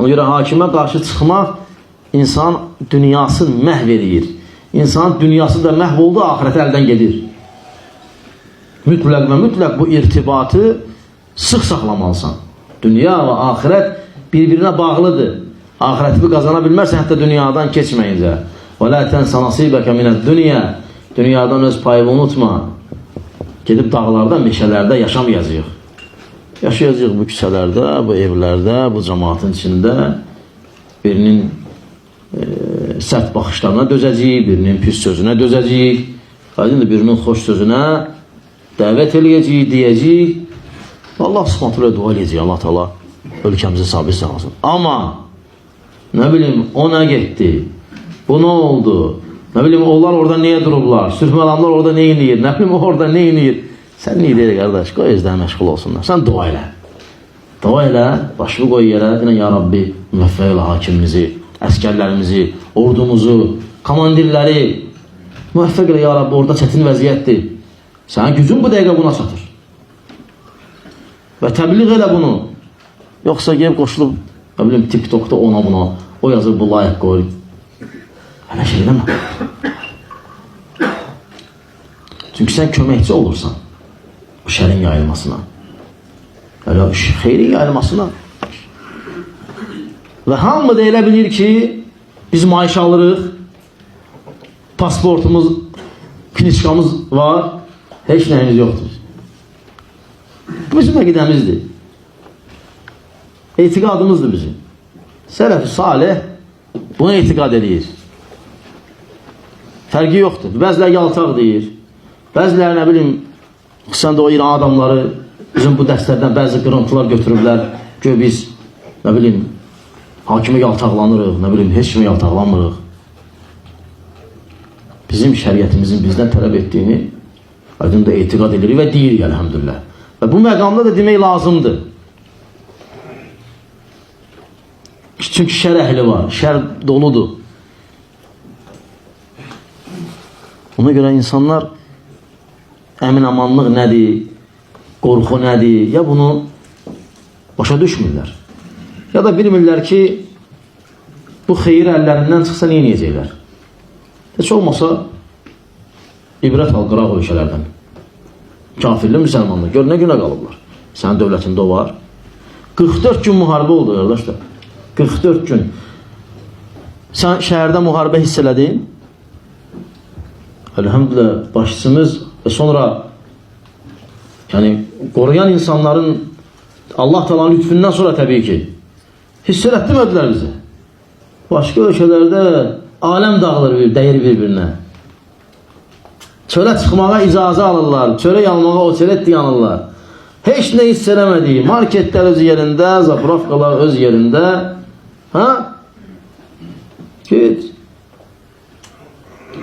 Ona görə hakimə qarşı çıxmaq insan dünyasını məhv edir. İnsanın dünyası da məhv oldu, ahirəti əldən gedir. Mütləq və mütləq bu irtibatı sıx saxlamalısan. Dünya və ahirət bir-birinə bağlıdır. Ahirəti qazana bilmərsən, hətta dünyadan keçməyincə. Və lə tənsə nasibəkə minəd-dünya. Dünyadan öz payını unutma. Gedib dağlarda, meşələrdə yaşamayacaq. Yaşayacaq bu küçələrdə, bu evlərdə, bu cəmaatın içində. Birinin sərt baxışlarına dözəcəyik, birinin pis sözünə dözəcəyik. Birinin xoş sözünə dəvət eləyəcəyik, deyəcəyik. Allah subhanətlə dua eləyəcək, Allah Teala ölkəmizi sabit sağlasın. Amma nə bilim, o nə getdi, bu nə oldu, nə bilim, onlar orada niyə durublar, sürhməlamlar orada nə inir, nə bilim, orada nə inir. Sən niyə deyir, qardaş, qoy özdən məşğul olsunlar. Sən dua elə. Dua elə, başını qoy yerə, deyən, ya Rabbi, müvəffəq elə hakimimizi, əskərlərimizi, ordumuzu, komandirləri, müvəffəq elə, ya Rabbi, orada çətin vəziyyətdir. Sənin gücün bu dəqiqə buna çatır. Və təbliğ elə bunu. Yoxsa gəlib qoşulub, nə bilim, TikTokda ona buna, o yazır, bu layiq qoy. Hələ şey eləmə. Çünki sən köməkçi olursan bu şərin yayılmasına, elə xeyrin yayılmasına. Və hamı da elə bilir ki, biz maaş alırıq, pasportumuz, kniçkamız var, heç nəyimiz yoxdur. Bu bizim əqidəmizdir. Etiqadımızdır bizim. Sələf-i salih buna etiqad edir. Fərqi yoxdur. Bəziləri yaltaq deyir. Bəziləri, nə bilim, xüsusən də o İran adamları bizim bu dəstlərdən bəzi qırıntılar götürüblər. Gör biz, nə bilim, hakimə yaltaqlanırıq, nə bilim, heç kimə yaltaqlanmırıq. Bizim şəriətimizin bizdən tələb etdiyini aydın da etiqad edirik və deyirik, əlhəmdülillah. Və bu məqamda da demək lazımdır. Çünki şər əhli var, şər doludur. Ona görə insanlar əmin-amanlıq nədir, qorxu nədir, ya bunu başa düşmürlər. Ya da bilmirlər ki, bu xeyir əllərindən çıxsa nə edəcəklər? Heç olmasa ibrət al qıraq ölkələrdən. Kafirli müsəlmanlar, gör nə günə qalıblar. Sənin dövlətində o var. 44 gün müharibə oldu, qardaşlar. 44 gün. Sən şəhərdə müharibə hiss elədin. Elhamdülillah, başçımız və sonra yəni qoruyan insanların Allah Taala'nın lütfündən sonra təbii ki hiss elətdirmədilər bizi. Başqa ölkələrdə aləm dağılır, dəyir bir-birinə. Çölə çıxmağa icazə alırlar, çölə yanmağa otelet yanırlar. Heç nə hiss eləmədiyi, marketlər öz yerində, zapravkalar öz yerində. Ha? Git.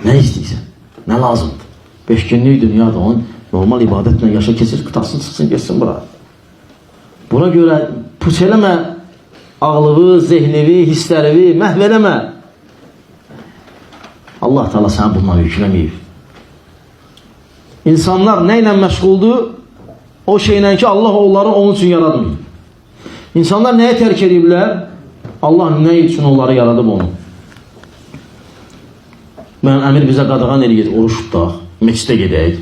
Nə istəyirsən? Nə lazımdır? 5 günlük dünyada onun normal ibadətlə yaşa keçir, qıtasını çıxsın, geçsin bura. Buna görə puç eləmə ağlığı, zehnivi, hisslərivi, məhv eləmə. Allah Teala sənə bundan yükləməyib. İnsanlar nə ilə məşğuldur? O şeylə ki, Allah onları onun üçün yaradmıyor. İnsanlar nəyə tərk ediblər? Allah nə üçün onları yaradıb onu? Mənim əmir bizə qadağan eləyir, oruç tutaq, meçidə gedək.